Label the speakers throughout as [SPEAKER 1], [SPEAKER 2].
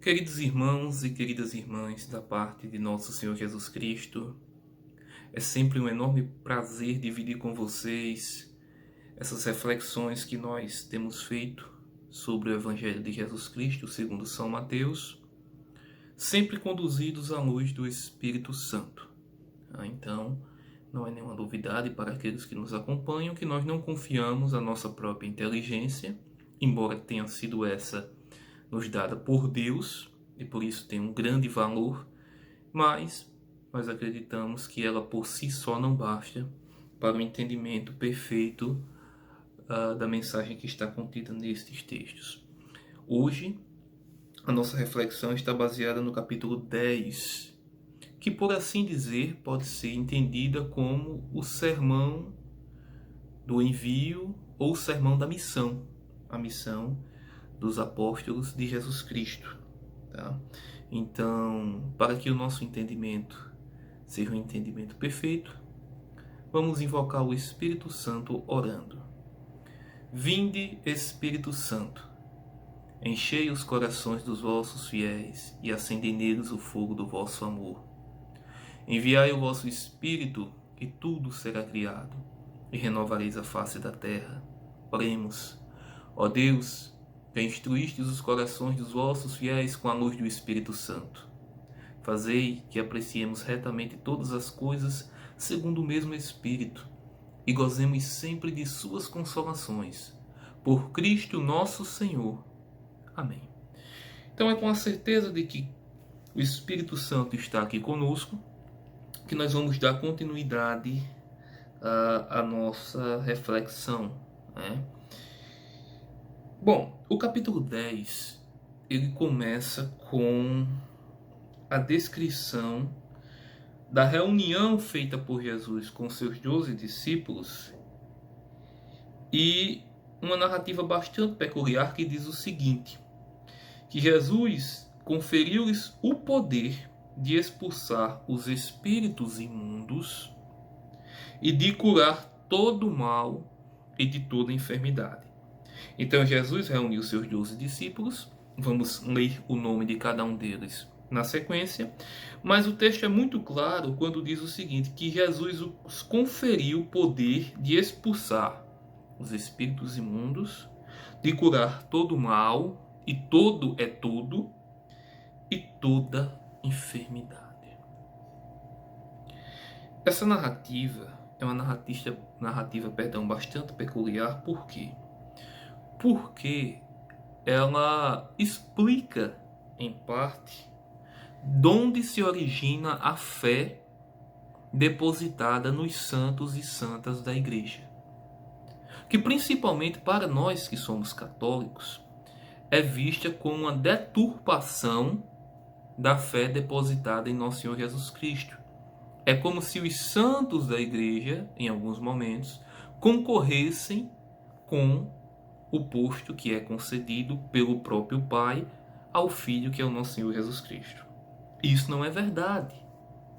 [SPEAKER 1] Queridos irmãos e queridas irmãs, da parte de nosso Senhor Jesus Cristo, é sempre um enorme prazer dividir com vocês essas reflexões que nós temos feito sobre o Evangelho de Jesus Cristo, segundo São Mateus, sempre conduzidos à luz do Espírito Santo. Então, não é nenhuma novidade para aqueles que nos acompanham que nós não confiamos a nossa própria inteligência, embora tenha sido essa nos dada por Deus, e por isso tem um grande valor, mas nós acreditamos que ela por si só não basta para o entendimento perfeito da mensagem que está contida nestes textos. Hoje, a nossa reflexão está baseada no capítulo 10, que, por assim dizer, pode ser entendida como o sermão do envio ou o sermão da missão, a missão dos apóstolos de Jesus Cristo. Tá? Então, para que o nosso entendimento seja um entendimento perfeito, vamos invocar o Espírito Santo orando. Vinde, Espírito Santo, enchei os corações dos vossos fiéis e acendei neles o fogo do vosso amor. Enviai o vosso Espírito e tudo será criado, e renovareis a face da terra. Oremos. Ó Deus, que instruístes os corações dos vossos fiéis com a luz do Espírito Santo. Fazei que apreciemos retamente todas as coisas segundo o mesmo Espírito e gozemos sempre de suas consolações. Por Cristo nosso Senhor. Amém. Então é com a certeza de que o Espírito Santo está aqui conosco que nós vamos dar continuidade à nossa reflexão, né? Bom, o capítulo 10, ele começa com a descrição da reunião feita por Jesus com seus 12 discípulos e uma narrativa bastante peculiar que diz o seguinte, que Jesus conferiu-lhes o poder de expulsar os espíritos imundos e de curar todo o mal e de toda enfermidade. Então Jesus reuniu seus 12 discípulos, vamos ler o nome de cada um deles na sequência, mas o texto é muito claro quando diz o seguinte, que Jesus os conferiu o poder de expulsar os espíritos imundos, de curar todo o mal, e todo é tudo, e toda enfermidade. Essa narrativa é uma narrativa bastante peculiar, por quê? Porque ela explica, em parte, de onde se origina a fé depositada nos santos e santas da Igreja. Que principalmente para nós que somos católicos, é vista como uma deturpação da fé depositada em nosso Senhor Jesus Cristo. É como se os santos da Igreja, em alguns momentos, concorressem com o posto que é concedido pelo próprio Pai ao Filho, que é o nosso Senhor Jesus Cristo. Isso não é verdade.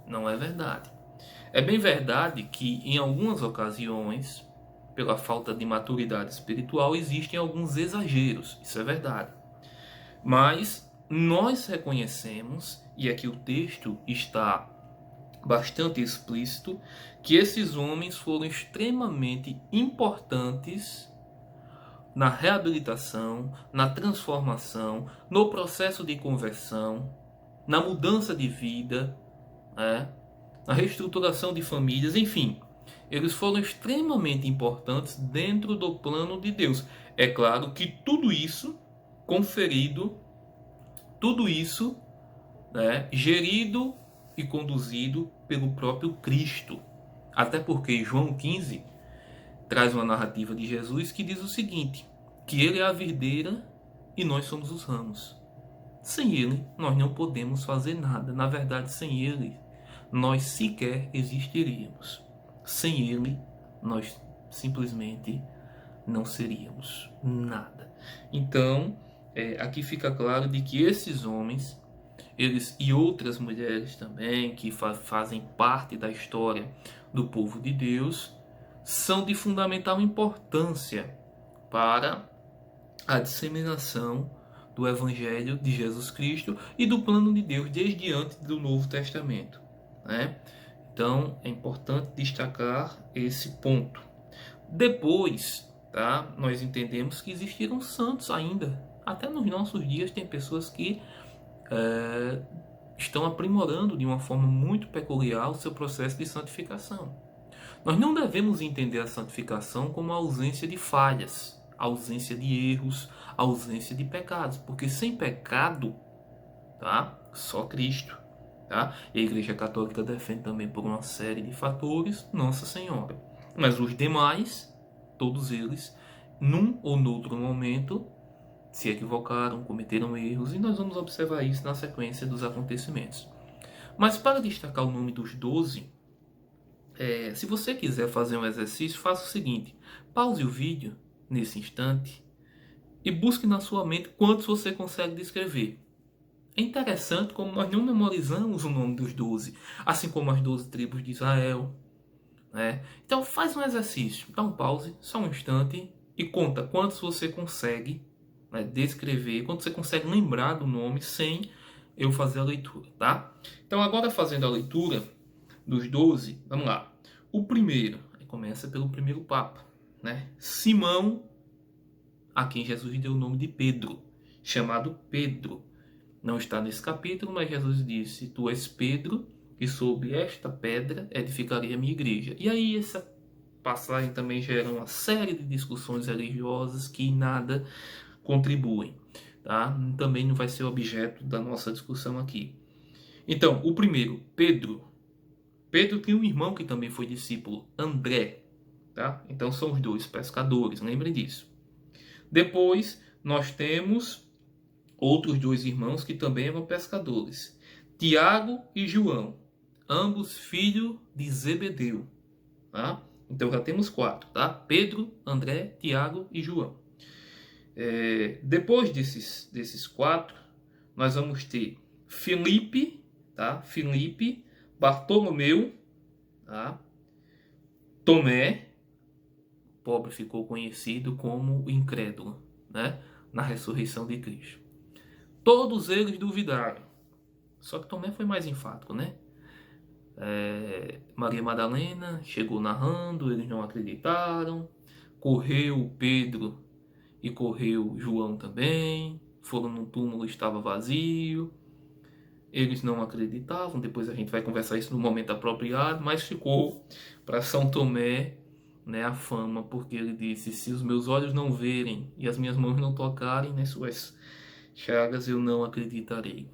[SPEAKER 1] Não é verdade. É bem verdade que, em algumas ocasiões, pela falta de maturidade espiritual, existem alguns exageros. Isso é verdade. Mas nós reconhecemos, e aqui o texto está bastante explícito, que esses homens foram extremamente importantes na reabilitação, na transformação, no processo de conversão, na mudança de vida, na reestruturação de famílias, enfim. Eles foram extremamente importantes dentro do plano de Deus. É claro que tudo isso conferido, tudo isso gerido e conduzido pelo próprio Cristo. Até porque João 15 traz uma narrativa de Jesus que diz o seguinte, que ele é a videira e nós somos os ramos. Sem ele, nós não podemos fazer nada. Na verdade, sem ele, nós sequer existiríamos. Sem ele, nós simplesmente não seríamos nada. Então, aqui fica claro de que esses homens, eles e outras mulheres também, que fazem parte da história do povo de Deus, são de fundamental importância para a disseminação do Evangelho de Jesus Cristo e do plano de Deus desde antes do Novo Testamento, né? Então é importante destacar esse ponto. Depois, tá, nós entendemos que existiram santos ainda. Até nos nossos dias tem pessoas que estão aprimorando de uma forma muito peculiar o seu processo de santificação. Nós não devemos entender a santificação como a ausência de falhas, a ausência de erros, a ausência de pecados, porque sem pecado, tá, só Cristo. Tá? E a Igreja Católica defende também por uma série de fatores Nossa Senhora. Mas os demais, todos eles, num ou noutro momento, se equivocaram, cometeram erros, e nós vamos observar isso na sequência dos acontecimentos. Mas para destacar o nome dos 12, se você quiser fazer um exercício, faça o seguinte: pause o vídeo nesse instante e busque na sua mente quantos você consegue descrever. É interessante como nós não memorizamos o nome dos 12, assim como as 12 tribos de Israel, né? Então faz um exercício, dá um pause, só um instante, e conta quantos você consegue, né, descrever, quanto você consegue lembrar do nome sem eu fazer a leitura, tá? Então agora fazendo a leitura dos 12, vamos lá. O primeiro, começa pelo primeiro Papa, né? Simão, a quem Jesus deu o nome de Pedro, chamado Pedro. Não está nesse capítulo, mas Jesus disse: tu és Pedro, e sobre esta pedra edificarei a minha igreja. E aí essa passagem também gera uma série de discussões religiosas que em nada contribuem, tá? Também não vai ser objeto da nossa discussão aqui. Então, o primeiro, Pedro. Pedro tinha um irmão que também foi discípulo, André, tá? Então são os dois pescadores, lembrem disso. Depois nós temos outros dois irmãos que também eram pescadores, Tiago e João, ambos filhos de Zebedeu, tá? Então já temos 4, tá? Pedro, André, Tiago e João. Depois desses 4, nós vamos ter Filipe, tá? Filipe, Bartolomeu, tá? Tomé, o pobre ficou conhecido como o incrédulo, né? Na ressurreição de Cristo. Todos eles duvidaram. Só que Tomé foi mais enfático, né? Maria Madalena chegou narrando, eles não acreditaram. Correu Pedro e correu João também. Foram num túmulo, estava vazio. Eles não acreditavam. Depois a gente vai conversar isso no momento apropriado. Mas ficou para São Tomé, né, a fama, porque ele disse: se os meus olhos não verem e as minhas mãos não tocarem nas suas chagas, eu não acreditarei.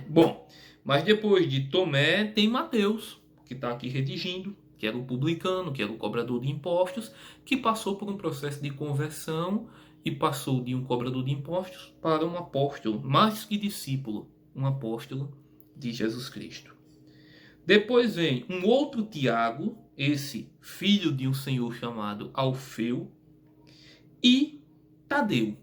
[SPEAKER 1] Bom, mas depois de Tomé tem Mateus, que está aqui redigindo, que era o publicano, que era o cobrador de impostos, que passou por um processo de conversão e passou de um cobrador de impostos para um apóstolo, mais que discípulo, um apóstolo de Jesus Cristo. Depois vem um outro Tiago, esse filho de um senhor chamado Alfeu, e Tadeu,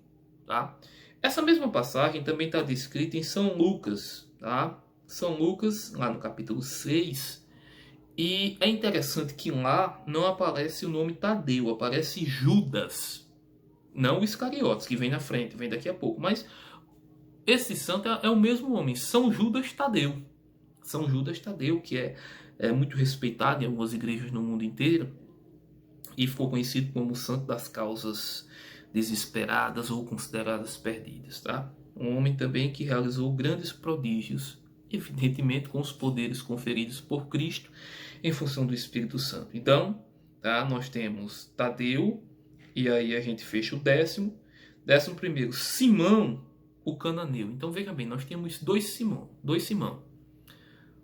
[SPEAKER 1] tá? Essa mesma passagem também está descrita em São Lucas, tá? São Lucas, lá no capítulo 6, e é interessante que lá não aparece o nome Tadeu, aparece Judas, não o Iscariotes, que vem na frente, vem daqui a pouco, mas esse santo é o mesmo homem, São Judas Tadeu. São Judas Tadeu, que é muito respeitado em algumas igrejas no mundo inteiro, e ficou conhecido como o santo das causas desesperadas ou consideradas perdidas, tá? Um homem também que realizou grandes prodígios, evidentemente com os poderes conferidos por Cristo em função do Espírito Santo. Então, tá? Nós temos Tadeu, e aí a gente fecha o 11º, Simão, o cananeu. Então veja bem, nós temos dois Simão.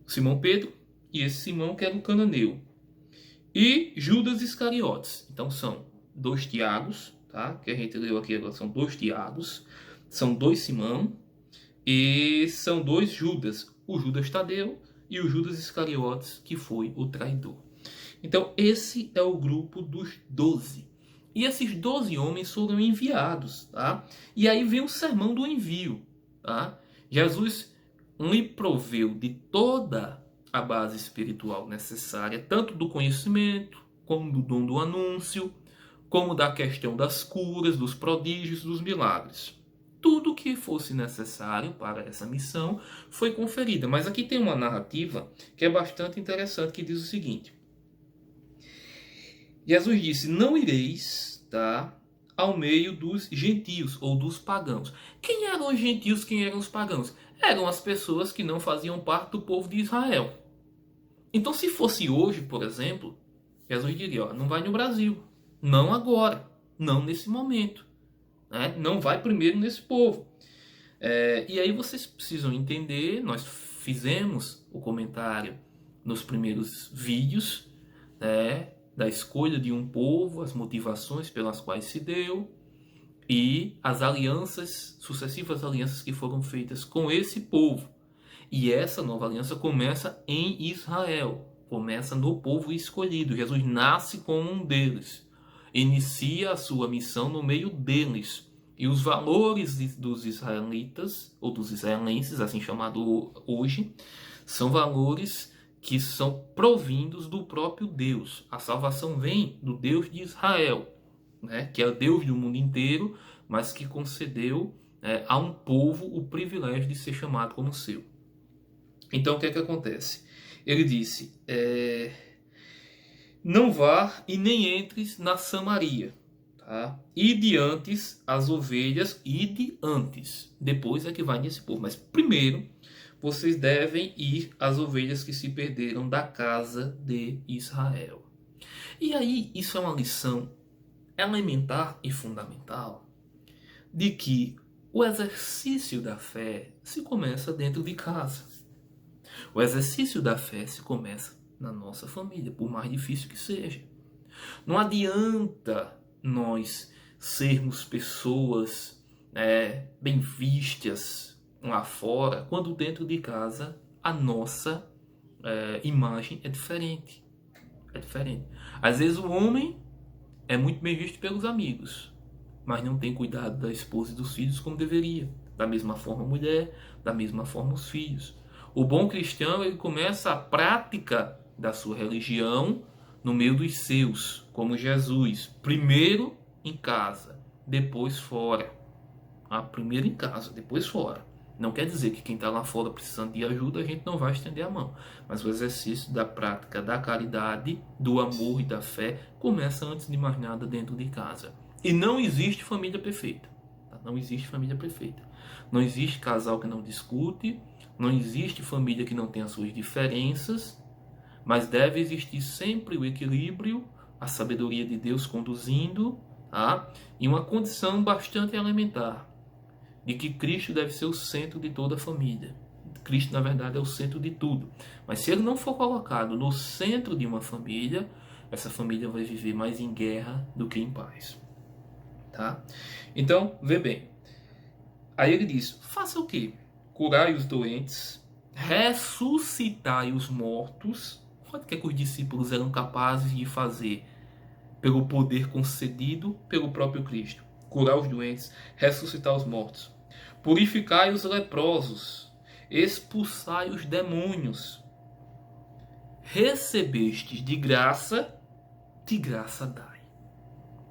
[SPEAKER 1] Simão Pedro e esse Simão que era o cananeu. E Judas Iscariotes. Então são 2 Tiagos, tá? Que a gente leu aqui agora, são 2 Tiagos, são 2 Simão e são 2 Judas, o Judas Tadeu e o Judas Iscariotes, que foi o traidor. Então esse é o grupo dos 12. E esses 12 homens foram enviados, tá? E aí vem o sermão do envio, tá? Jesus lhe proveu de toda a base espiritual necessária, tanto do conhecimento, como do dom do anúncio, como da questão das curas, dos prodígios, dos milagres. tudo o que fosse necessário para essa missão foi conferida. Mas aqui tem uma narrativa que é bastante interessante, que diz o seguinte: Jesus disse: não ireis, tá, ao meio dos gentios ou dos pagãos. Quem eram os gentios, quem eram os pagãos? Eram as pessoas que não faziam parte do povo de Israel. Então, se fosse hoje, por exemplo, Jesus diria: ó, não vai no Brasil, não agora, não nesse momento, né? Não vai primeiro nesse povo. E aí vocês precisam entender, nós fizemos o comentário nos primeiros vídeos, né, da escolha de um povo, as motivações pelas quais se deu e as alianças, sucessivas alianças que foram feitas com esse povo. E essa nova aliança começa em Israel, começa no povo escolhido. Jesus nasce como um deles, inicia a sua missão no meio deles. E os valores dos israelitas, ou dos israelenses, assim chamado hoje, são valores que são provindos do próprio Deus. A salvação vem do Deus de Israel, né, que é o Deus do mundo inteiro, mas que concedeu a um povo o privilégio de ser chamado como seu. Então, o que é que acontece? Ele disse: não vá e nem entres na Samaria. Tá? Ide antes as ovelhas, ide antes. Depois é que vai nesse povo. Mas primeiro, vocês devem ir às ovelhas que se perderam da casa de Israel. E aí, isso é uma lição elementar e fundamental de que o exercício da fé se começa dentro de casa. O exercício da fé se começa na nossa família, por mais difícil que seja. Não adianta nós sermos pessoas bem vistas lá fora, quando dentro de casa a nossa imagem é diferente. É diferente. Às vezes o homem é muito bem visto pelos amigos, mas não tem cuidado da esposa e dos filhos como deveria. Da mesma forma a mulher, da mesma forma os filhos. O bom cristão, ele começa a prática da sua religião no meio dos seus, como Jesus. Primeiro em casa, depois fora. Primeiro em casa, depois fora. Não quer dizer que quem está lá fora precisando de ajuda, a gente não vai estender a mão. Mas o exercício da prática da caridade, do amor e da fé começa antes de mais nada dentro de casa. E não existe família perfeita. Tá? Não existe família perfeita. Não existe casal que não discute. Não existe família que não tenha suas diferenças. Mas deve existir sempre o equilíbrio, a sabedoria de Deus conduzindo, tá? E uma condição bastante elementar, de que Cristo deve ser o centro de toda a família. Cristo, na verdade, é o centro de tudo. Mas se ele não for colocado no centro de uma família, essa família vai viver mais em guerra do que em paz. Tá? Então, vê bem. Aí ele diz: faça o quê? Curai os doentes, ressuscitai os mortos. Olha o que os discípulos eram capazes de fazer pelo poder concedido pelo próprio Cristo. Curar os doentes, ressuscitar os mortos. Purificai os leprosos, expulsai os demônios. Recebestes de graça dai.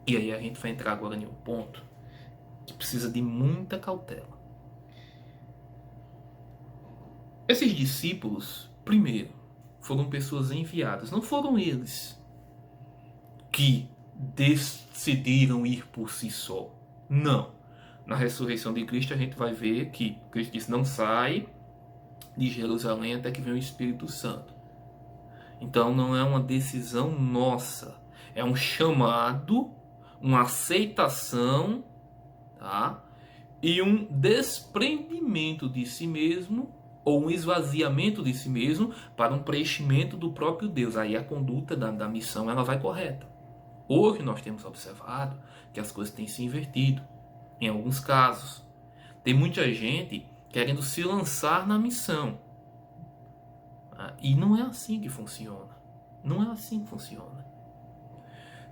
[SPEAKER 1] E aí a gente vai entrar agora em um ponto que precisa de muita cautela. Esses discípulos, primeiro, foram pessoas enviadas. Não foram eles que decidiram ir por si só. Não. Na ressurreição de Cristo a gente vai ver que Cristo disse: não sai de Jerusalém até que venha o Espírito Santo. Então não é uma decisão nossa. É um chamado, uma aceitação, tá? E um desprendimento de si mesmo, ou um esvaziamento de si mesmo para um preenchimento do próprio Deus. Aí a conduta da missão ela vai correta. Hoje nós temos observado que as coisas têm se invertido. Em alguns casos, tem muita gente querendo se lançar na missão. E não é assim que funciona. Não é assim que funciona.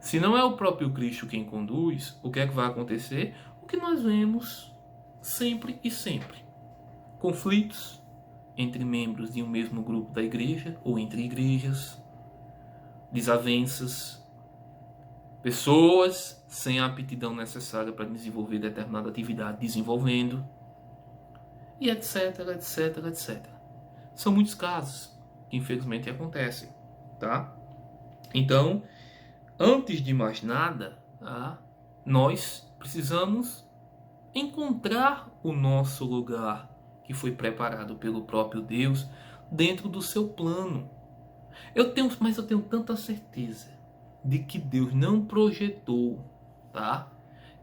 [SPEAKER 1] Se não é o próprio Cristo quem conduz, o que é que vai acontecer? O que nós vemos sempre e sempre. Conflitos entre membros de um mesmo grupo da igreja ou entre igrejas, desavenças, Pessoas sem a aptidão necessária para desenvolver determinada atividade, desenvolvendo, e etc, etc, etc. São muitos casos que infelizmente acontecem, tá? Então, antes de mais nada, tá? Nós precisamos encontrar o nosso lugar que foi preparado pelo próprio Deus dentro do seu plano. Mas eu tenho tanta certeza de que Deus não projetou, tá,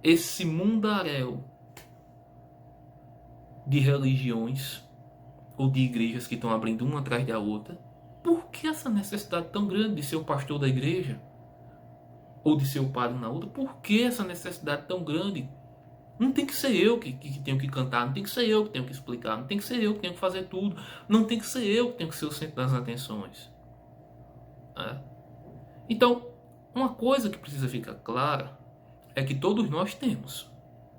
[SPEAKER 1] esse mundaréu de religiões ou de igrejas que estão abrindo uma atrás da outra. Por que essa necessidade tão grande de ser o pastor da igreja? Ou de ser o padre na outra? Por que essa necessidade tão grande? Não tem que ser eu que tenho que cantar, não tem que ser eu que tenho que explicar, não tem que ser eu que tenho que fazer tudo, não tem que ser eu que tenho que ser o centro das atenções. Então, uma coisa que precisa ficar clara é que todos nós temos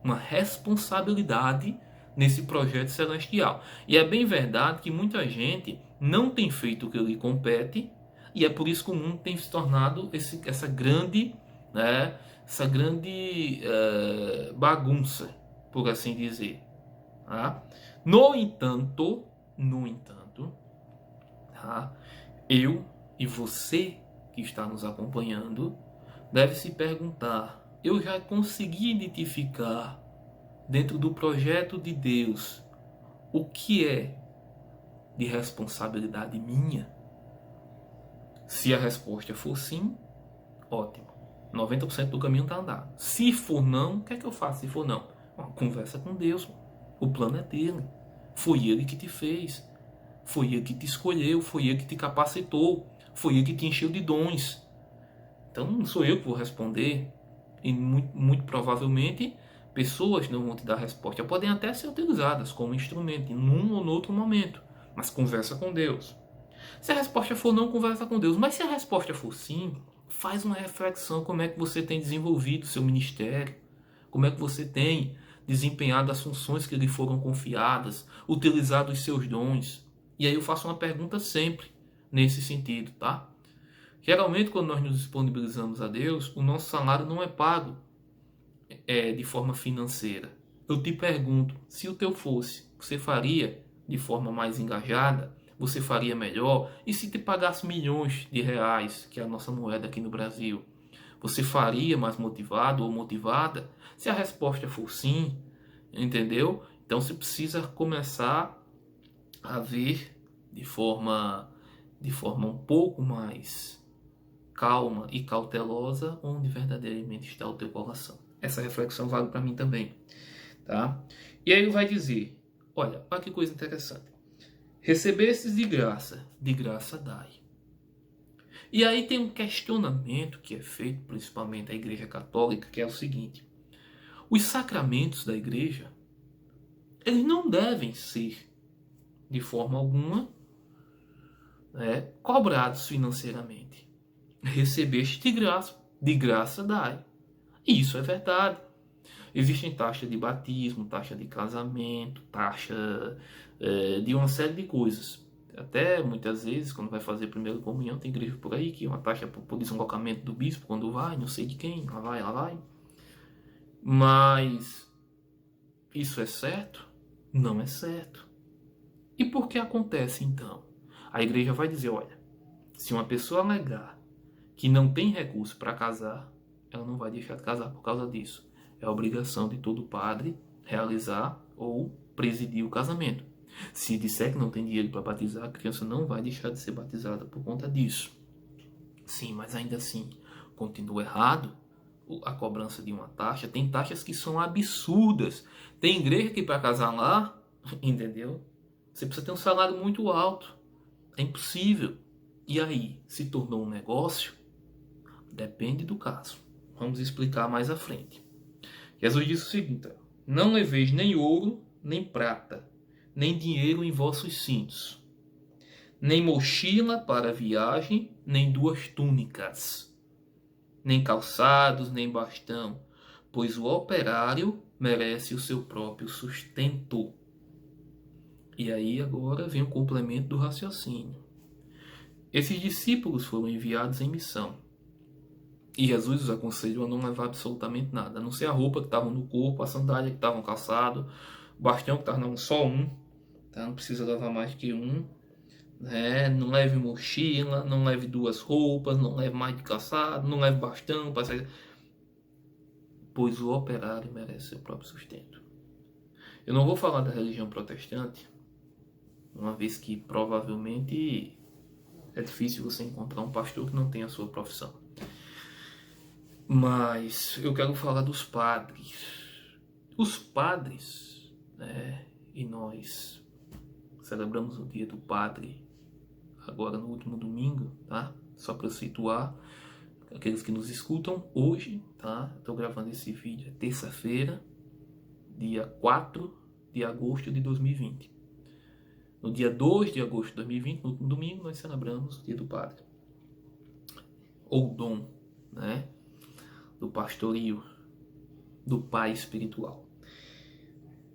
[SPEAKER 1] uma responsabilidade nesse projeto celestial. E é bem verdade que muita gente não tem feito o que lhe compete, e é por isso que o mundo tem se tornado essa grande, né, bagunça, por assim dizer. Tá? No entanto, tá? Eu e você que está nos acompanhando deve se perguntar: eu já consegui identificar dentro do projeto de Deus o que é de responsabilidade minha? Se a resposta for sim, ótimo. 90% do caminho está andado. Se for não, o que é que eu faço se for não? Conversa com Deus. O plano é dele. Foi ele que te fez. Foi ele que te escolheu. Foi ele que te capacitou. Foi ele que te encheu de dons. Então não sou eu que vou responder. E muito provavelmente pessoas não vão te dar resposta. Podem até ser utilizadas como instrumento em um ou no outro momento. Mas conversa com Deus. Se a resposta for não, conversa com Deus. Mas se a resposta for sim, faz uma reflexão como é que você tem desenvolvido o seu ministério. Como é que você tem desempenhado as funções que lhe foram confiadas, utilizado os seus dons. E aí eu faço uma pergunta sempre nesse sentido, tá? Geralmente, quando nós nos disponibilizamos a Deus, o nosso salário não é pago de forma financeira. Eu te pergunto, se o teu fosse, você faria de forma mais engajada? Você faria melhor? E se te pagasse milhões de reais, que é a nossa moeda aqui no Brasil, você faria mais motivado ou motivada? Se a resposta for sim, entendeu? Então você precisa começar a ver de forma um pouco mais calma e cautelosa onde verdadeiramente está o teu coração. Essa reflexão vale para mim também, tá? E aí ele vai dizer, olha que coisa interessante. Recebestes de graça dai. E aí tem um questionamento que é feito principalmente à Igreja Católica, que é o seguinte: os sacramentos da Igreja, eles não devem ser, de forma alguma, cobrados financeiramente. Recebeste de graça dai. E isso é verdade. Existem taxas de batismo, taxa de casamento, taxa de uma série de coisas. Até muitas vezes, quando vai fazer primeira comunhão, tem igreja por aí que é uma taxa por deslocamento do bispo quando vai, não sei de quem, lá vai. Mas isso é certo? Não é certo. E por que acontece então? A igreja vai dizer, olha, se uma pessoa alegar que não tem recurso para casar, ela não vai deixar de casar por causa disso. É a obrigação de todo padre realizar ou presidir o casamento. Se disser que não tem dinheiro para batizar, a criança não vai deixar de ser batizada por conta disso. Sim, mas ainda assim, continua errado a cobrança de uma taxa. Tem taxas que são absurdas. Tem igreja que para casar lá, entendeu? Você precisa ter um salário muito alto. É impossível. E aí, se tornou um negócio? Depende do caso. Vamos explicar mais à frente. Jesus disse o seguinte: não leveis nem ouro, nem prata, nem dinheiro em vossos cintos, nem mochila para a viagem, nem 2 túnicas, nem calçados, nem bastão, pois o operário merece o seu próprio sustento. E aí agora vem o complemento do raciocínio. Esses discípulos foram enviados em missão. E Jesus os aconselhou a não levar absolutamente nada, a não ser a roupa que estava no corpo, a sandália que estava no calçado, o bastão que estava só um, tá? Não precisa levar mais que um, né? Não leve mochila, não leve duas roupas, não leve mais de calçado, não leve bastão para sair, pois o operário merece seu próprio sustento. Eu não vou falar da religião protestante, uma vez que provavelmente é difícil você encontrar um pastor que não tenha a sua profissão. Mas eu quero falar dos padres. Os padres, né? E nós celebramos o dia do padre agora no último domingo, tá? Só para situar aqueles que nos escutam hoje, tá? Estou gravando esse vídeo, é terça-feira, dia 4 de agosto de 2020. No dia 2 de agosto de 2020, no último domingo, nós celebramos o dia do padre. Ou dom, né? Do pastorio, do pai espiritual.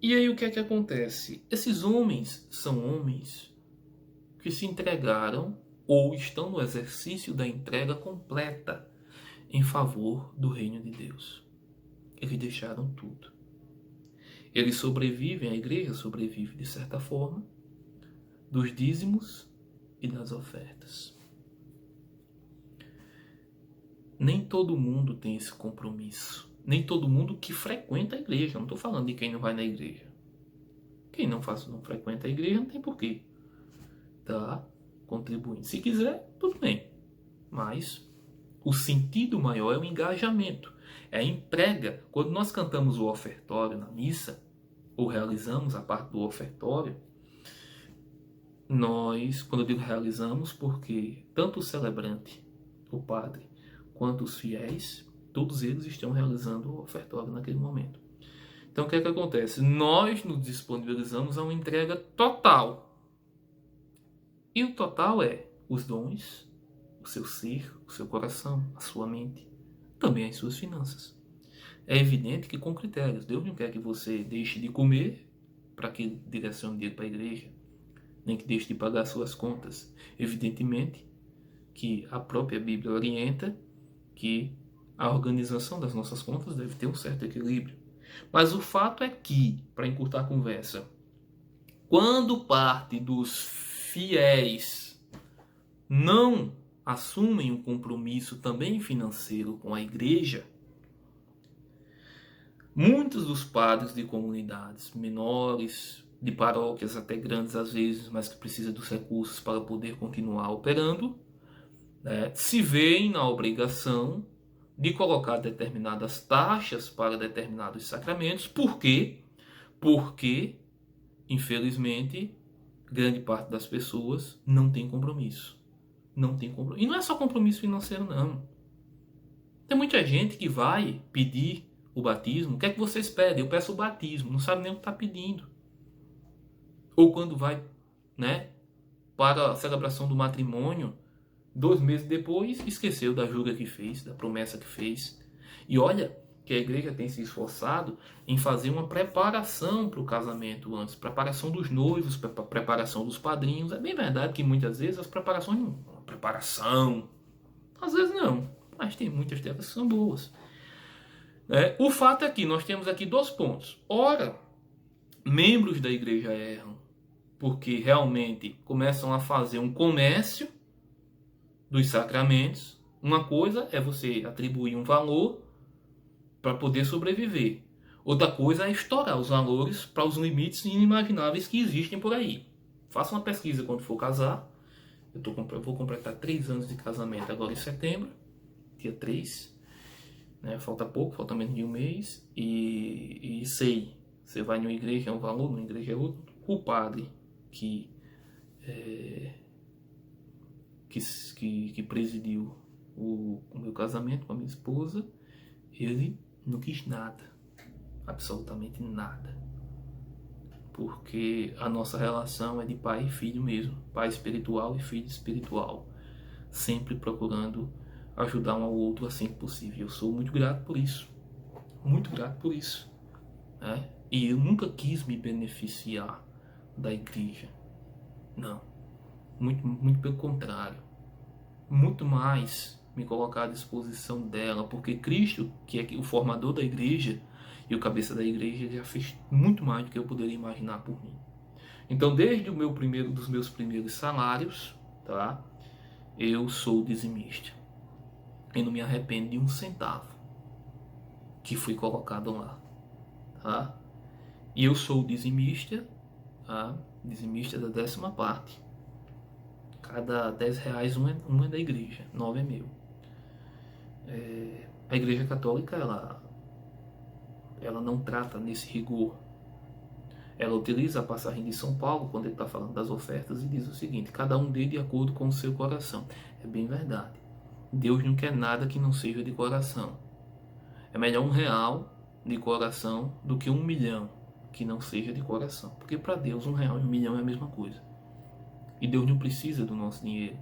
[SPEAKER 1] E aí o que é que acontece? Esses homens são homens que se entregaram ou estão no exercício da entrega completa em favor do reino de Deus. Eles deixaram tudo. Eles sobrevivem, a igreja sobrevive de certa forma, dos dízimos e das ofertas. Nem todo mundo tem esse compromisso. Nem todo mundo que frequenta a igreja. Não estou falando de quem não vai na igreja. Quem não frequenta a igreja não tem porquê. Tá contribuindo. Se quiser, tudo bem. Mas o sentido maior é o engajamento. É a entrega. Quando nós cantamos o ofertório na missa, ou realizamos a parte do ofertório, nós, quando eu digo realizamos, porque tanto o celebrante, o padre, quanto os fiéis, todos eles estão realizando o ofertório naquele momento. Então o que é que acontece? Nós nos disponibilizamos a uma entrega total. E o total é os dons, o seu ser, o seu coração, a sua mente, também as suas finanças. É evidente que com critérios. Deus não quer que você deixe de comer para que direcione dinheiro para a igreja, nem que deixe de pagar suas contas. Evidentemente que a própria Bíblia orienta que a organização das nossas contas deve ter um certo equilíbrio. Mas o fato é que, para encurtar a conversa, quando parte dos fiéis não assumem um compromisso também financeiro com a igreja, muitos dos padres de comunidades menores, de paróquias até grandes às vezes, mas que precisam dos recursos para poder continuar operando, né, se veem na obrigação de colocar determinadas taxas para determinados sacramentos. Por quê? Porque, infelizmente, grande parte das pessoas não tem compromisso. Não tem compromisso. E não é só compromisso financeiro, não. Tem muita gente que vai pedir o batismo. O que é que vocês pedem? Eu peço o batismo. Não sabe nem o que está pedindo. Ou quando vai, né, para a celebração do matrimônio, 2 meses depois, esqueceu da jura que fez, da promessa que fez. E olha que a igreja tem se esforçado em fazer uma preparação para o casamento antes. Preparação dos noivos, preparação dos padrinhos. É bem verdade que muitas vezes as preparações não... Preparação... Às vezes não. Mas tem muitas delas que são boas. O fato é que nós temos aqui 2 pontos. Ora, membros da igreja erram porque realmente começam a fazer um comércio dos sacramentos. Uma coisa é você atribuir um valor para poder sobreviver. Outra coisa é estourar os valores para os limites inimagináveis que existem por aí. Faça uma pesquisa quando for casar. Eu vou completar 3 anos de casamento agora em setembro, dia 3. Né? Falta pouco, falta menos de um mês. E sei, você vai numa igreja é um valor, numa igreja é outro. O padre que presidiu o meu casamento com a minha esposa, ele não quis nada, absolutamente nada, porque a nossa relação é de pai e filho mesmo, pai espiritual e filho espiritual, sempre procurando ajudar um ao outro assim que possível. Eu sou muito grato por isso, né? E eu nunca quis me beneficiar da igreja, não, muito pelo contrário. Muito mais me colocar à disposição dela, porque Cristo, que é o formador da igreja e o cabeça da igreja, já fez muito mais do que eu poderia imaginar por mim. Então, desde dos meus primeiros salários, tá? Eu sou dizimista. Eu não me arrependo de um centavo que fui colocado lá, tá? E eu sou dizimista, tá? Dizimista da 10ª parte. Cada 10 reais, um é da igreja, 9 é meu. A igreja católica, ela não trata nesse rigor. Ela utiliza a passagem de São Paulo, quando ele está falando das ofertas, e diz o seguinte: cada um dê de acordo com o seu coração. É bem verdade. Deus não quer nada que não seja de coração. É melhor R$1 de coração do que 1 milhão que não seja de coração. Porque para Deus R$1 e 1 milhão é a mesma coisa. E Deus não precisa do nosso dinheiro.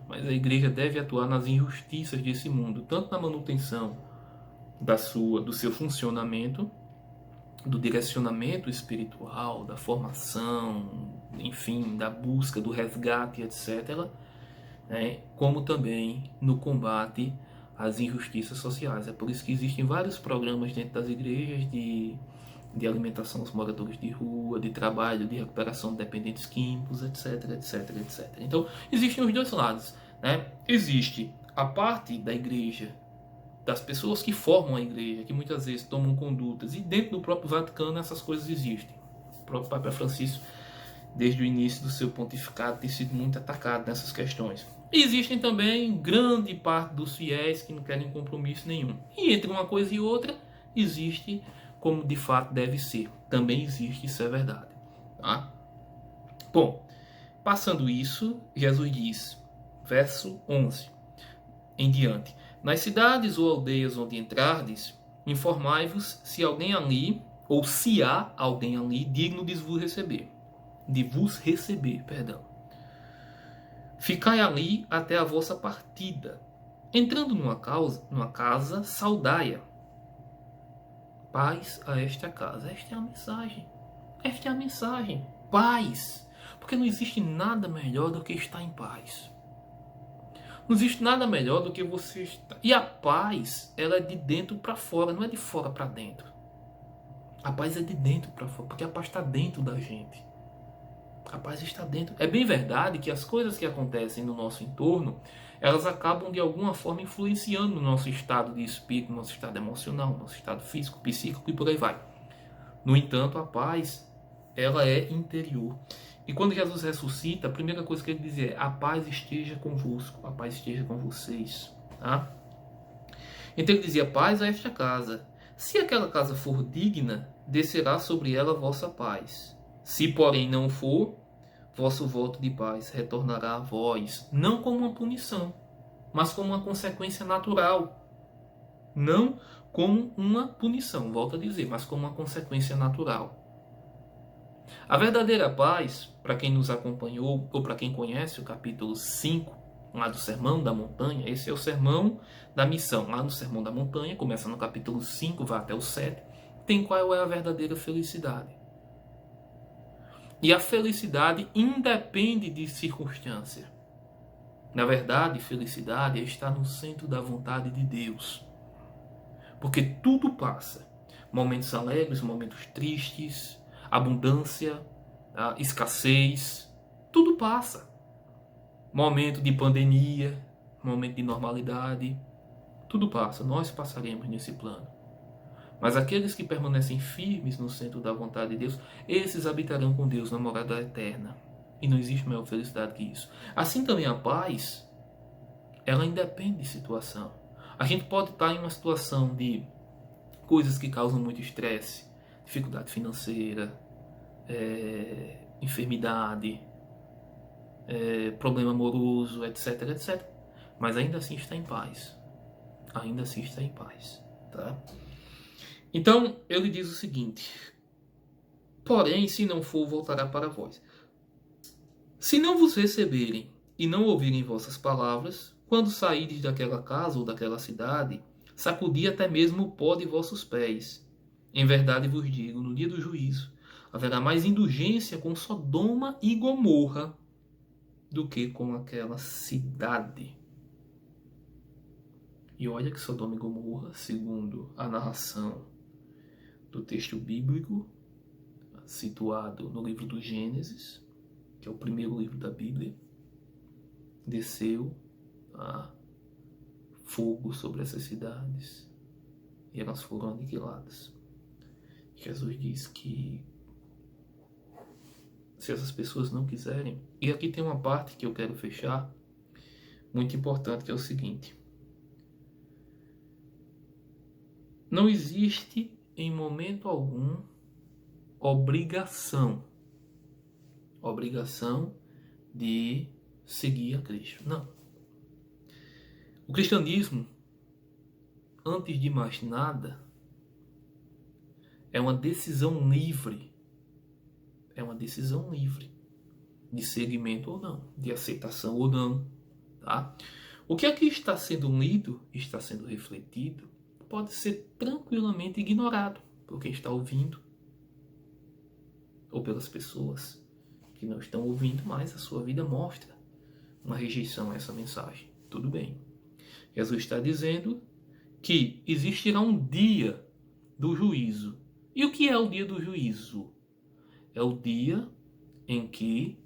[SPEAKER 1] Mas a igreja deve atuar nas injustiças desse mundo, tanto na manutenção do seu funcionamento, do direcionamento espiritual, da formação, enfim, da busca, do resgate, etc., né, como também no combate às injustiças sociais. É por isso que existem vários programas dentro das igrejas de alimentação aos moradores de rua, de trabalho, de recuperação de dependentes químicos, etc, etc, etc. Então, existem os dois lados, né? Existe a parte da igreja, das pessoas que formam a igreja, que muitas vezes tomam condutas, e dentro do próprio Vaticano essas coisas existem. O próprio Papa Francisco, desde o início do seu pontificado, tem sido muito atacado nessas questões. E existem também grande parte dos fiéis que não querem compromisso nenhum. E entre uma coisa e outra, existe como de fato deve ser. Também existe, isso é verdade. Tá? Bom, passando isso, Jesus diz, verso 11 em diante: nas cidades ou aldeias onde entrardes, informai-vos se alguém ali, ou se há alguém ali digno de vos receber. Perdão. Ficai ali até a vossa partida. Entrando numa casa, saudai-a. Paz a esta casa. Esta é a mensagem. Esta é a mensagem. Paz. Porque não existe nada melhor do que estar em paz. Não existe nada melhor do que você estar. E a paz, ela é de dentro para fora, não é de fora para dentro. A paz é de dentro para fora, porque a paz está dentro da gente. A paz está dentro. É bem verdade que as coisas que acontecem no nosso entorno, elas acabam de alguma forma influenciando no nosso estado de espírito, no nosso estado emocional, no nosso estado físico, psíquico e por aí vai. No entanto, a paz, ela é interior. E quando Jesus ressuscita, a primeira coisa que ele diz é: a paz esteja convosco, a paz esteja com vocês. Tá? Então ele dizia: paz a esta casa. Se aquela casa for digna, descerá sobre ela a vossa paz. Se, porém, não for, vosso voto de paz retornará a vós, não como uma punição, mas como uma consequência natural. Não como uma punição, volto a dizer, mas como uma consequência natural. A verdadeira paz, para quem nos acompanhou, ou para quem conhece o capítulo 5, lá do Sermão da Montanha, esse é o Sermão da Missão. Lá no Sermão da Montanha, começa no capítulo 5, vai até o 7, tem qual é a verdadeira felicidade. E a felicidade independe de circunstância. Na verdade, felicidade é estar no centro da vontade de Deus. Porque tudo passa. Momentos alegres, momentos tristes, abundância, escassez, tudo passa. Momento de pandemia, momento de normalidade, tudo passa. Nós passaremos nesse plano. Mas aqueles que permanecem firmes no centro da vontade de Deus, esses habitarão com Deus na morada eterna. E não existe maior felicidade que isso. Assim também a paz, ela independe de situação. A gente pode estar em uma situação de coisas que causam muito estresse, dificuldade financeira, enfermidade, problema amoroso, etc, etc. Mas ainda assim está em paz. Ainda assim está em paz. Tá? Então, ele diz o seguinte: porém, se não for, voltará para vós. Se não vos receberem e não ouvirem vossas palavras, quando saídes daquela casa ou daquela cidade, sacudi até mesmo o pó de vossos pés. Em verdade vos digo, no dia do juízo, haverá mais indulgência com Sodoma e Gomorra do que com aquela cidade. E olha que Sodoma e Gomorra, segundo a narração do texto bíblico, situado no livro do Gênesis, que é o primeiro livro da Bíblia, desceu fogo sobre essas cidades e elas foram aniquiladas. Jesus diz que se essas pessoas não quiserem, e aqui tem uma parte que eu quero fechar, muito importante, que é o seguinte: não existe em momento algum obrigação de seguir a Cristo. Não. O cristianismo, antes de mais nada, é uma decisão livre. É uma decisão livre de seguimento ou não, de aceitação ou não. Tá? O que aqui está sendo lido, está sendo refletido, pode ser tranquilamente ignorado por quem está ouvindo ou pelas pessoas que não estão ouvindo, mas a sua vida mostra uma rejeição a essa mensagem. Tudo bem. Jesus está dizendo que existirá um dia do juízo. E o que é o dia do juízo? É o dia em que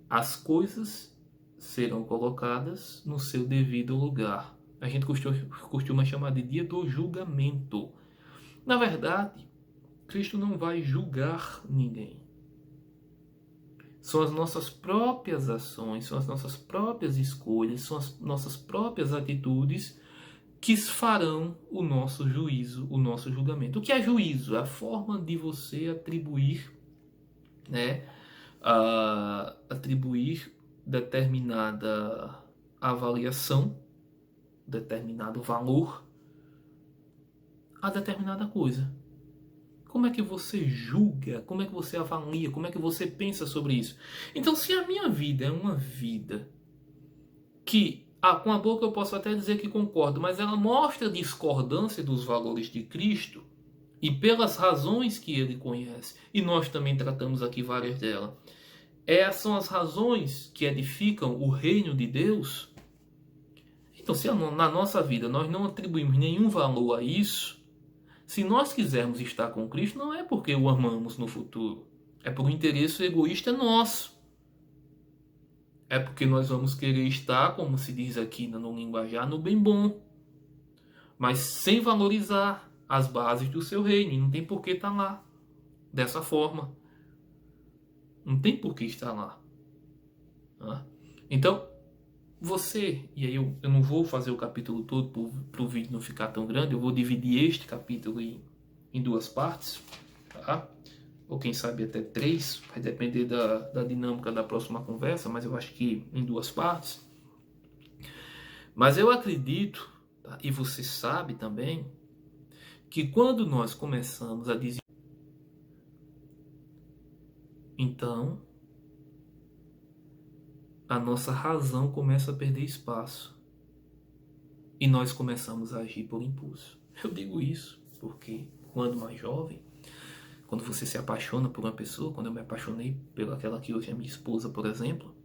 [SPEAKER 1] as coisas serão colocadas no seu devido lugar. A gente costuma chamar de dia do julgamento. Na verdade, Cristo não vai julgar ninguém. São as nossas próprias ações, são as nossas próprias escolhas, são as nossas próprias atitudes que farão o nosso juízo, o nosso julgamento. O que é juízo? É a forma de você atribuir, atribuir determinada avaliação, determinado valor a determinada coisa. Como é que você julga? Como é que você avalia? Como é que você pensa sobre isso? Então, se a minha vida é uma vida que, com a boca eu posso até dizer que concordo, mas ela mostra discordância dos valores de Cristo e pelas razões que ele conhece, e nós também tratamos aqui várias delas, são as razões que edificam o reino de Deus. Então, se na nossa vida nós não atribuímos nenhum valor a isso, se nós quisermos estar com Cristo, não é porque o amamos no futuro. É por um interesse egoísta nosso. É porque nós vamos querer estar, como se diz aqui no linguajar, no bem bom. Mas sem valorizar as bases do seu reino. E não tem por que estar lá dessa forma. Não tem por que estar lá. Então, você, e aí eu não vou fazer o capítulo todo para o vídeo não ficar tão grande, eu vou dividir este capítulo em duas partes, tá? Ou quem sabe até 3, vai depender da dinâmica da próxima conversa, mas eu acho que em duas partes. Mas eu acredito, tá? E você sabe também, que quando nós começamos a dizer, então a nossa razão começa a perder espaço. E nós começamos a agir por impulso. Eu digo isso porque quando mais jovem, quando você se apaixona por uma pessoa, quando eu me apaixonei pelaquela que hoje é minha esposa, por exemplo,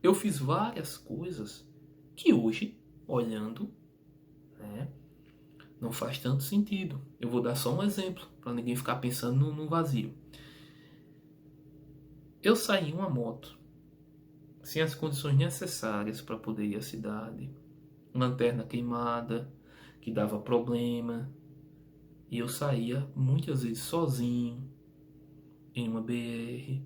[SPEAKER 1] eu fiz várias coisas que hoje, olhando, não faz tanto sentido. Eu vou dar só um exemplo, para ninguém ficar pensando no vazio. Eu saí em uma moto, sem as condições necessárias para poder ir à cidade, lanterna queimada, que dava problema, e eu saía muitas vezes sozinho, em uma BR,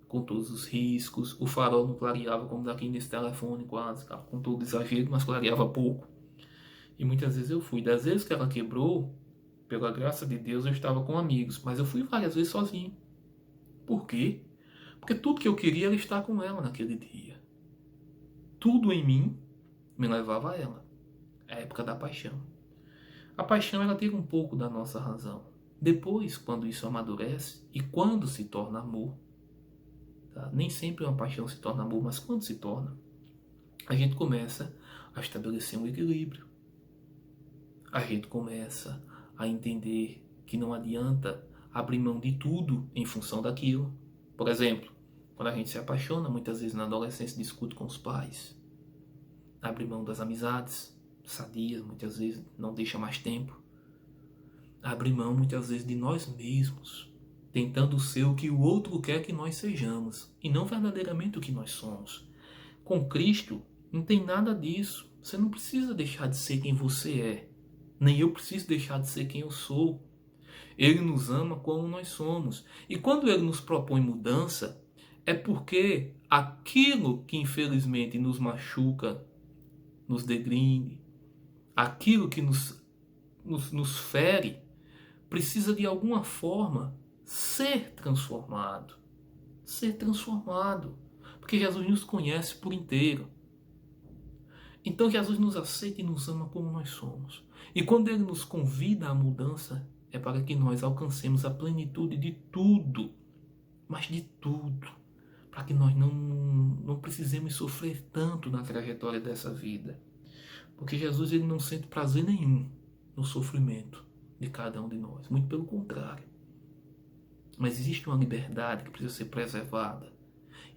[SPEAKER 1] com todos os riscos, o farol não clareava como daqui nesse telefone quase, com todo exagero, mas clareava pouco. E muitas vezes eu fui. Das vezes que ela quebrou, pela graça de Deus, eu estava com amigos, mas eu fui várias vezes sozinho. Por quê? Porque tudo que eu queria era estar com ela naquele dia. Tudo em mim me levava a ela. É a época da paixão. A paixão, ela tira um pouco da nossa razão. Depois, quando isso amadurece e quando se torna amor, tá? Nem sempre uma paixão se torna amor, mas quando se torna, a gente começa a estabelecer um equilíbrio. A gente começa a entender que não adianta abrir mão de tudo em função daquilo. Por exemplo, quando a gente se apaixona, muitas vezes na adolescência discute com os pais, abre mão das amizades, sadias, muitas vezes não deixa mais tempo. Abre mão muitas vezes de nós mesmos, tentando ser o que o outro quer que nós sejamos, e não verdadeiramente o que nós somos. Com Cristo, não tem nada disso. Você não precisa deixar de ser quem você é. Nem eu preciso deixar de ser quem eu sou. Ele nos ama como nós somos. E quando Ele nos propõe mudança, é porque aquilo que infelizmente nos machuca, nos degride, aquilo que nos fere, precisa de alguma forma ser transformado. Ser transformado. Porque Jesus nos conhece por inteiro. Então Jesus nos aceita e nos ama como nós somos. E quando Ele nos convida à mudança, é para que nós alcancemos a plenitude de tudo. Mas de tudo. Para que nós não precisemos sofrer tanto na trajetória dessa vida. Porque Jesus ele não sente prazer nenhum no sofrimento de cada um de nós. Muito pelo contrário. Mas existe uma liberdade que precisa ser preservada.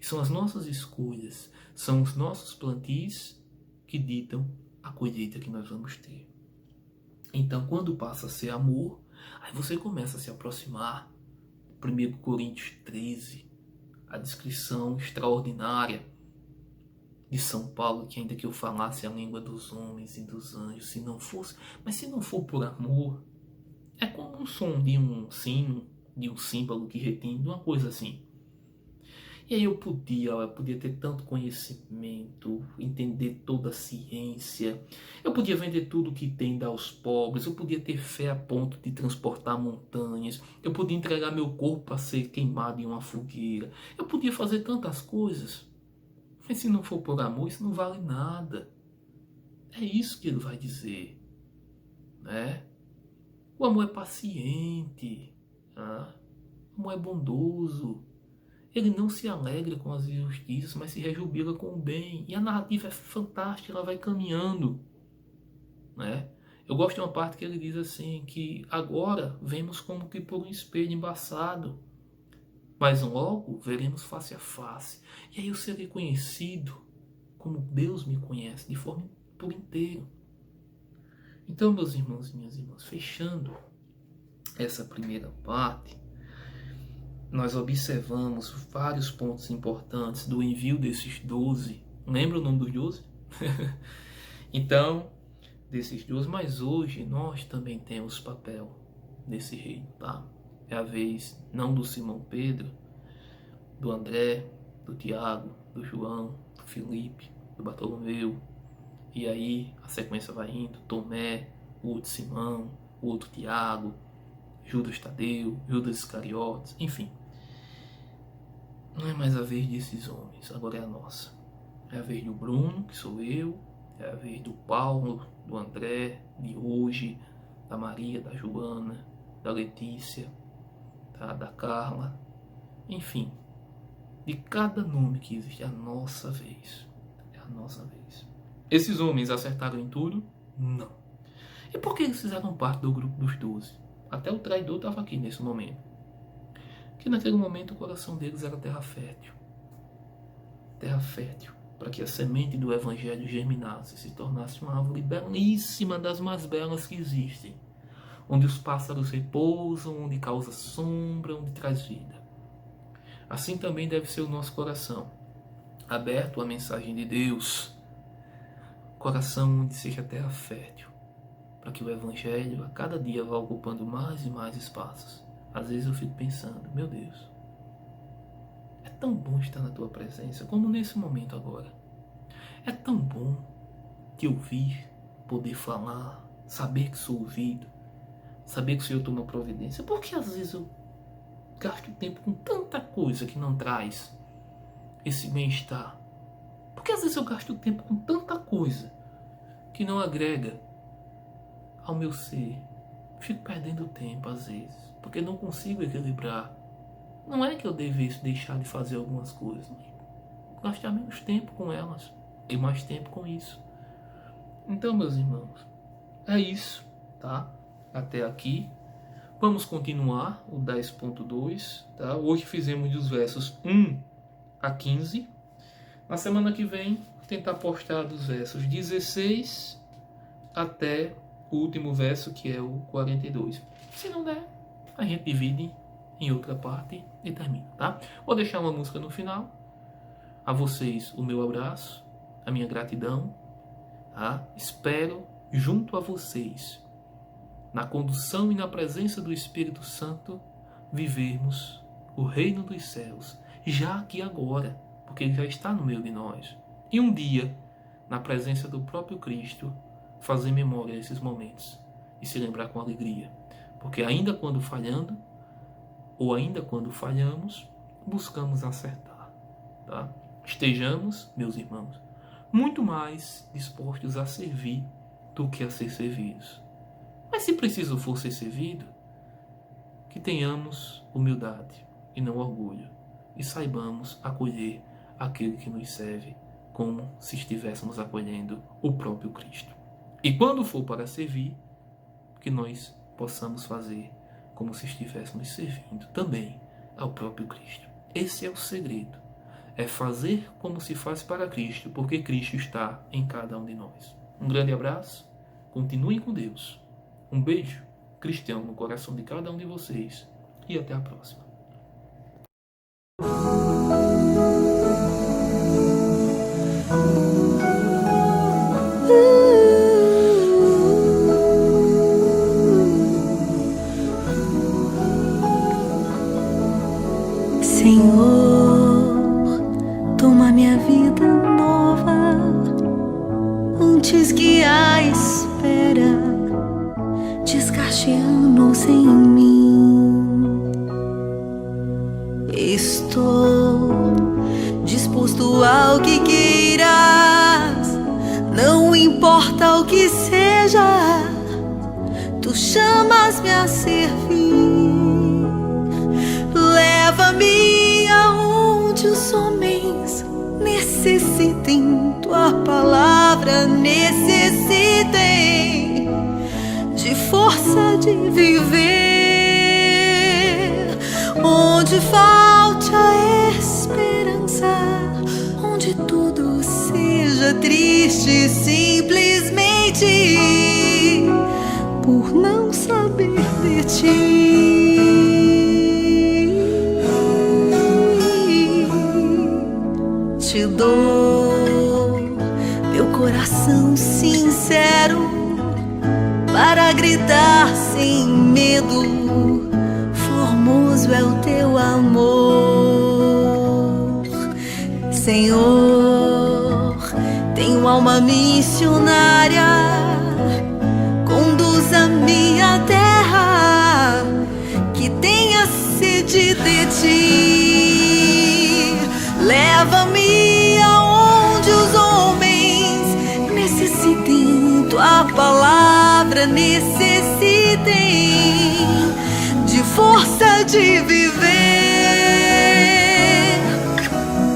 [SPEAKER 1] E são as nossas escolhas, são os nossos plantios que ditam a colheita que nós vamos ter. Então, quando passa a ser amor, aí você começa a se aproximar. 1 Coríntios 13, a descrição extraordinária de São Paulo, que ainda que eu falasse a língua dos homens e dos anjos, se não fosse, mas se não for por amor, é como um som de um sino, de um símbolo que retine, uma coisa assim. E aí eu podia ter tanto conhecimento, entender toda a ciência, eu podia vender tudo que tem, dar aos pobres, eu podia ter fé a ponto de transportar montanhas, eu podia entregar meu corpo para ser queimado em uma fogueira, eu podia fazer tantas coisas, mas se não for por amor, isso não vale nada. É isso que ele vai dizer, né? O amor é paciente, tá? O amor é bondoso. Ele não se alegra com as injustiças, mas se rejubila com o bem. E a narrativa é fantástica, ela vai caminhando, né? Eu gosto de uma parte que ele diz assim, que agora vemos como que por um espelho embaçado, mas logo veremos face a face. E aí eu serei conhecido como Deus me conhece, de forma por inteiro. Então, meus irmãos e minhas irmãs, fechando essa primeira parte, nós observamos vários pontos importantes do envio desses 12. Lembra o nome dos 12? Então, desses 12, mas hoje nós também temos papel nesse reino, tá? É a vez não do Simão Pedro, do André, do Tiago, do João, do Felipe, do Bartolomeu. E aí a sequência vai indo, Tomé, o outro Simão, o outro Tiago, Judas Tadeu, Judas Iscariotes, enfim. Não é mais a vez desses homens, agora é a nossa. É a vez do Bruno, que sou eu, é a vez do Paulo, do André, de hoje, da Maria, da Joana, da Letícia, tá? Da Carla, enfim. De cada nome que existe, é a nossa vez. É a nossa vez. Esses homens acertaram em tudo? Não. E por que eles fizeram parte do grupo dos 12? Até o traidor estava aqui nesse momento. Que naquele momento o coração deles era terra fértil. Terra fértil. Para que a semente do Evangelho germinasse e se tornasse uma árvore belíssima, das mais belas que existem. Onde os pássaros repousam, onde causa sombra, onde traz vida. Assim também deve ser o nosso coração. Aberto à mensagem de Deus. Coração onde seja terra fértil. Para que o Evangelho a cada dia vá ocupando mais e mais espaços. Às vezes eu fico pensando, meu Deus, é tão bom estar na tua presença, como nesse momento agora. É tão bom te ouvir, poder falar, saber que sou ouvido, saber que o Senhor toma providência. Porque às vezes eu gasto tempo com tanta coisa que não traz esse bem-estar. Porque às vezes eu gasto tempo com tanta coisa que não agrega ao meu ser. Fico perdendo tempo às vezes, porque não consigo equilibrar. Não é que eu devesse deixar de fazer algumas coisas, mas gastar menos tempo com elas e mais tempo com isso. Então, meus irmãos, é isso, tá? Até aqui. Vamos continuar o 10.2, tá? Hoje fizemos dos versos 1 a 15. Na semana que vem, tentar postar dos versos 16 até o último verso, que é o 42. Se não der, a gente divide em outra parte e termina, tá? Vou deixar uma música no final. A vocês o meu abraço, a minha gratidão, tá? Espero junto a vocês, na condução e na presença do Espírito Santo, vivermos o reino dos céus, já aqui agora, porque ele já está no meio de nós. E um dia, na presença do próprio Cristo, fazer memória desses momentos e se lembrar com alegria. Porque ainda quando falhando, ou ainda quando falhamos, buscamos acertar, tá? Estejamos, meus irmãos, muito mais dispostos a servir do que a ser servidos. Mas se preciso for ser servido, que tenhamos humildade e não orgulho, e saibamos acolher aquele que nos serve como se estivéssemos acolhendo o próprio Cristo. E quando for para servir, que nós possamos fazer como se estivéssemos servindo também ao próprio Cristo. Esse é o segredo. É fazer como se faz para Cristo, porque Cristo está em cada um de nós. Um grande abraço, continuem com Deus. Um beijo cristão no coração de cada um de vocês e até a próxima.
[SPEAKER 2] Senhor, toma minha vida nova antes que a espera desgaste anos em mim. Estou disposto ao que queiras, não importa o que seja, tu chamas-me a servir. Leva-me aonde os homens necessitem, tua palavra necessitem de força de viver. Onde falte a esperança, onde tudo seja triste simplesmente por não saber de ti. Te dou meu coração sincero para gritar sem medo, formoso é o teu amor. Senhor, tenho alma missionária, conduz-me à terra que tenha sede de ti. Leva-me aonde os homens necessitem, tua palavra necessitem de força de viver.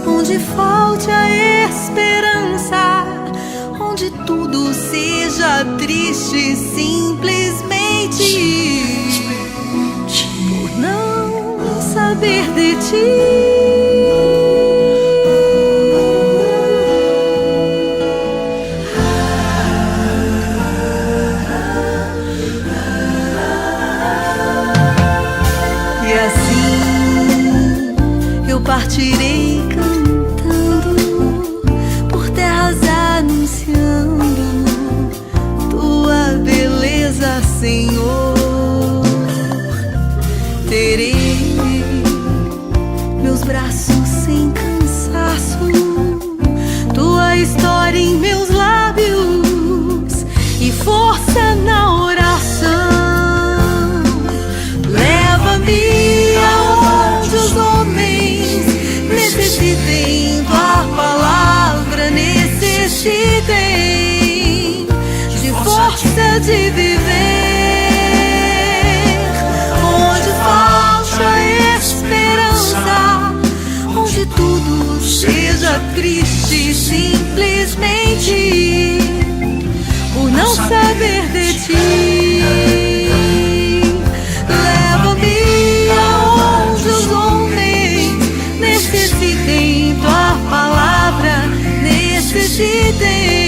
[SPEAKER 2] Onde falte a esperança, onde tudo seja triste simplesmente por não saber de ti. Partirei cantando por terras anunciando tua beleza, Senhor. Terei meus braços sem cansaço, tua história em meus lábios e força na oração. Leva-me aonde os homens necessitem, tua palavra necessitem de força de viver. Onde falta a esperança, onde tudo seja triste simplesmente por não saber de ti. Leva-me aonde os homens necessitem, tua palavra necessitem